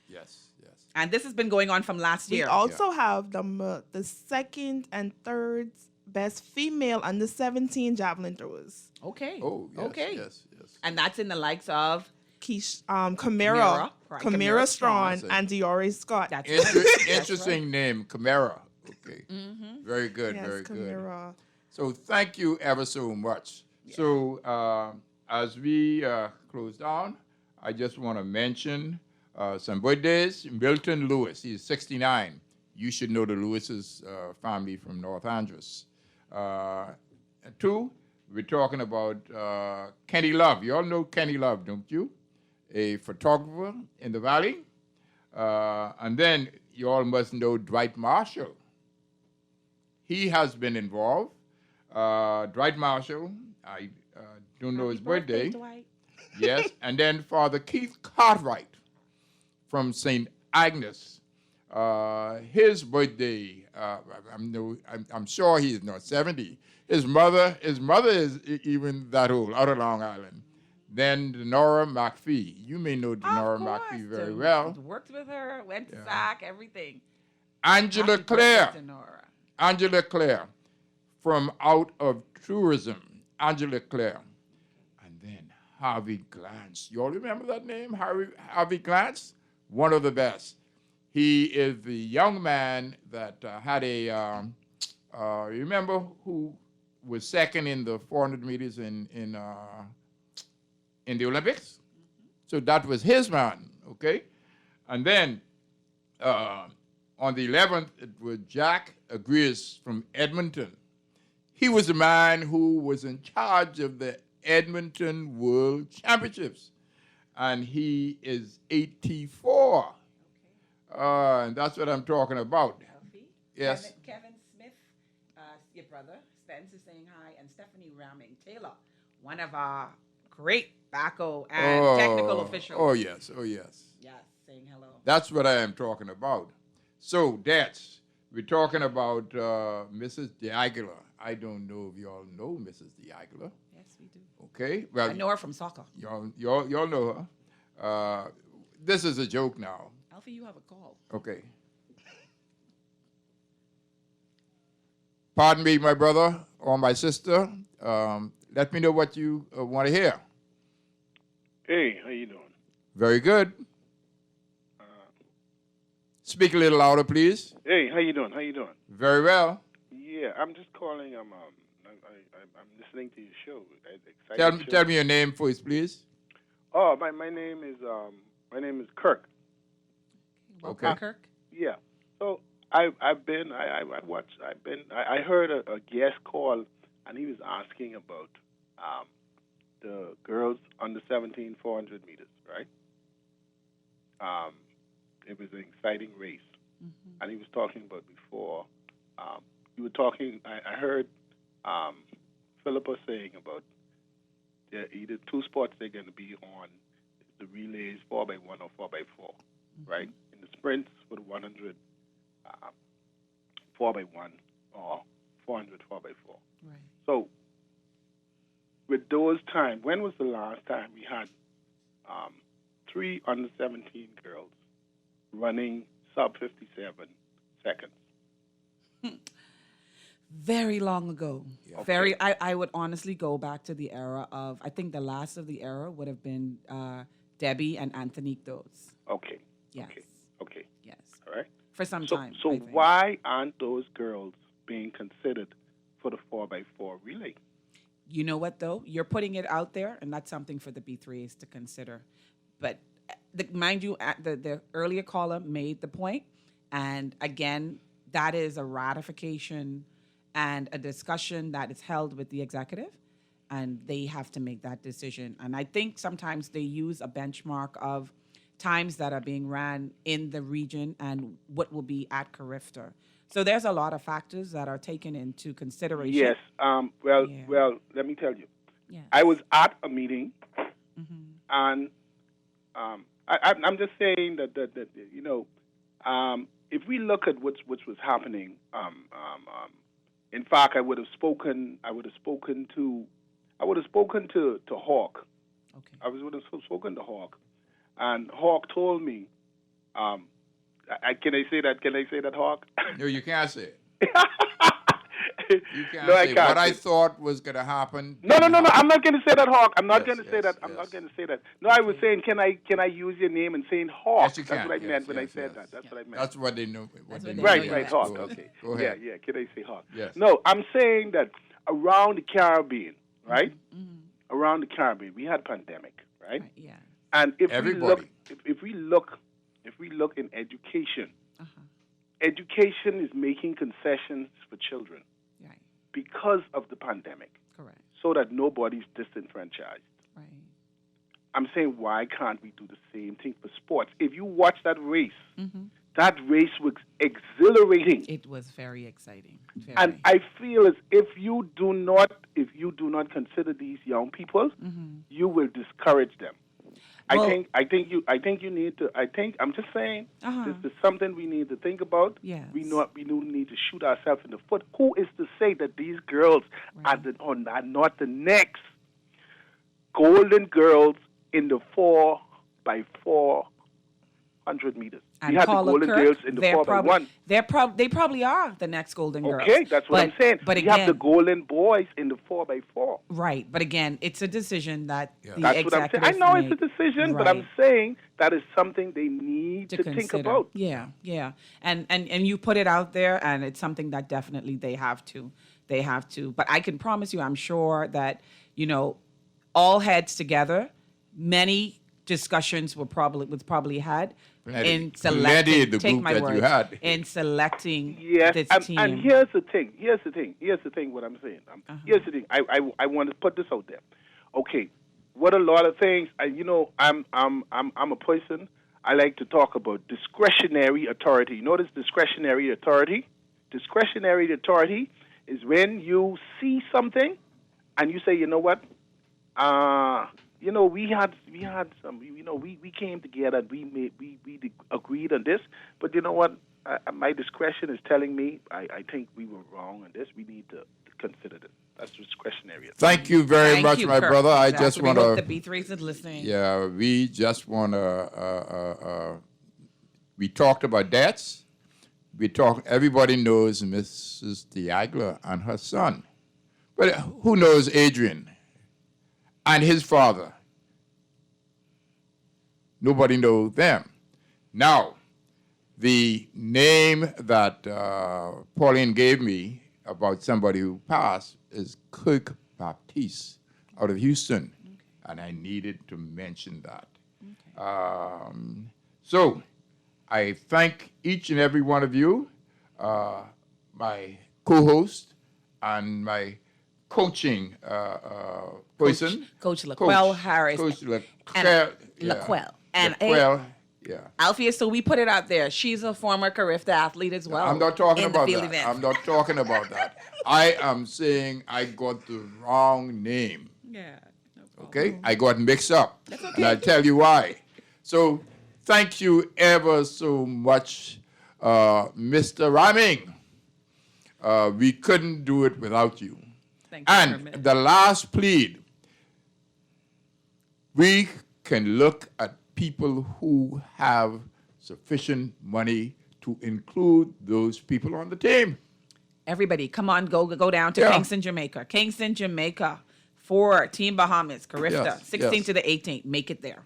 Yes, yes. And this has been going on from last We year. also have the second and third best female under 17 javelin throwers. Okay. Oh, yes, okay. yes, yes. And that's in the likes of Kamara, right, Kamara Strong. Strong, and Diore Scott. That's Interesting name, Camara. Okay. Mm-hmm. Very good, Yes, very good. Kamara. So thank you ever so much. So as we close down, I just want to mention some birthdays. Milton Lewis, he's 69. You should know the Lewis's family from North Andros. 2, we're talking about Kenny Love. You all know Kenny Love, don't you? A photographer in the Valley. And then you all must know Dwight Marshall. He has been involved. Dwight Marshall, I don't know his birthday. Dwight. Yes, and then Father Keith Cartwright from St. Agnes. His birthday, I'm sure he's not 70. His mother is even that old, out of Long Island. Then Denora McPhee. You may know Denora McPhee very well. Worked with her, went to SAC, everything. Angela Happy birthday, Clare. Denora. Angela Clare from out of tourism. Angela Clare. And then Harvey Glantz. You all remember that name, Harvey Glantz? One of the best. He is the young man that had a, remember who was second in the 400 meters in the Olympics? So that was his man, okay? And then on the 11th, it was Jack Agrias from Edmonton. He was the man who was in charge of the Edmonton World Championships. And he is 84. And that's what I'm talking about. Yes. Kevin Smith, your brother, Spence is saying hi, and Stephanie Ramming Taylor, one of our great backhoe and technical officials. Oh, yes. Oh, yes. Yes, saying hello. That's what I am talking about. So we're talking about Mrs. D'Aguilar. I don't know if you all know Mrs. D'Aguilar. Yes, we do. Okay. Well, I know her from soccer. Y'all know her. This is a joke now. Alfie, you have a call. Okay. Pardon me, my brother or my sister. Let me know what you want to hear. Hey, how you doing? Very good. Speak a little louder, please. Hey, how you doing? How you doing? Very well. Yeah, I'm just calling. I'm listening to your show. Exciting show. Tell me your name first, please. Oh, my name is Kirk. Okay. Kirk. Yeah. So I heard a guest call, and he was asking about the girls under 17 400 meters, right? it was an exciting race. And he was talking about before. You were talking. I heard Philippa saying about either two sports they're going to be on: the relays 4x1 or 4x4, right? In the sprints for the 100, 4x1 or 400 4x4. Right. So with those times, when was the last time we had 3 under 17 girls running sub 57 seconds? Very long ago. Yeah. Very. I would honestly go back to the era of, I think the last of the era would have been Debbie and Antonique Dose. Okay. Yes. Okay. Yes. All right. For some time. So I think. why aren't those girls being considered for the 4x4 relay? You know what, though? You're putting it out there, and that's something for the B3s to consider. But mind you, the earlier caller made the point, and again, that is a ratification and a discussion that is held with the executive, and they have to make that decision. And I think sometimes they use a benchmark of times that are being ran in the region and what will be at Carifta. So there's a lot of factors that are taken into consideration. Yes. Well, let me tell you. Yes. I was at a meeting, and I'm just saying that you know, if we look at what was happening, in fact, I would have spoken to Hawk. Okay. I would have spoken to Hawk, and Hawk told me, can I say that? Can I say that, Hawk? No, you can't say it. You can't No, I say can't. what I thought was going to happen. No. I'm not going to say that, Hawk. I'm not Yes, going to say yes, that. I'm not going to say that. No, I was saying, can I use your name and saying Hawk? Yes, you That's can. what I meant Yes, when I yes, said yes. that. That's what I meant. That's what they know. What they know. Right, Hawk. Go Okay. Go ahead. Yeah. Can I say Hawk? Yes. No, I'm saying that around the Caribbean, right? Around the Caribbean, we had a pandemic, right? Yeah. And if Everybody. we look in education, education is making concessions for children because of the pandemic. Correct. So that nobody's disenfranchised. Right. I'm saying, why can't we do the same thing for sports? If you watch that race, that race was exhilarating. It was very exciting. Very. And I feel as if you do not consider these young people, you will discourage them. Well, I think you need to. I'm just saying this is something we need to think about. Yes. We need to shoot ourselves in the foot. Who is to say that these girls are not the next golden girls in the 4x4 100 meters? And we had the Paula golden Kirk, girls in the 4x1. They probably are the next golden girls. Okay, that's what I'm saying. But we again, have the golden boys in the 4x4. right. But again, it's a decision that the That's what I'm saying. executive I know made. it's a decision, but I'm saying that is something they need to think consider. about. Yeah. And you put it out there, and it's something that definitely they have to. But I can promise you, I'm sure that, all heads together, many discussions was probably had in selecting. The take group my that word. you had. In selecting Yes, this team. and here's the thing. What I'm saying. Here's the thing. I want to put this out there. Okay, what a lot of things. I'm a person. I like to talk about discretionary authority. You know this discretionary authority? Discretionary authority is when you see something and you say, you know what? We had some. We came together. And we agreed on this. But you know what? My discretion is telling me I think we were wrong on this. We need to consider this. That's discretionary. Thank you very much, my Kirk. brother. I Exactly. just We want hope to. the B3s is listening. Yeah, we just want to. We talked about debts. Everybody knows Mrs. Diagla and her son, but who knows Adrian and his father? Nobody knows them. Now, the name that Pauline gave me about somebody who passed is Kirk Baptiste out of Houston, and I needed to mention that. So I thank each and every one of you, my co-host and my coaching person. Coach Laquel Harris. Coach Laquel. And Laquel Yeah. Alfia, so we put it out there. She's a former Carifta athlete as well. I'm not talking in the about field that. event. I'm not talking about that. I am saying I got the wrong name. Yeah. Okay? I got mixed up. That's okay. And I'll tell you why. So thank you ever so much, Mr. Ramming. We couldn't do it without you. Thank you, And Kermit. the last plead, we can look at people who have sufficient money to include those people on the team. Everybody, come on, go down to Yeah. Kingston, Jamaica. Kingston, Jamaica for Team Bahamas, Carifta, Yes, 16th yes. to the 18th. Make it there.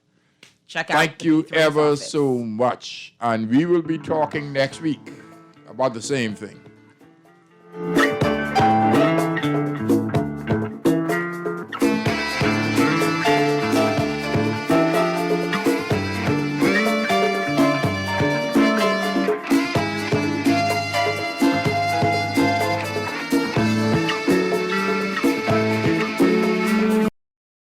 Check out. Thank the you P3's ever office. so much. And we will be talking next week about the same thing.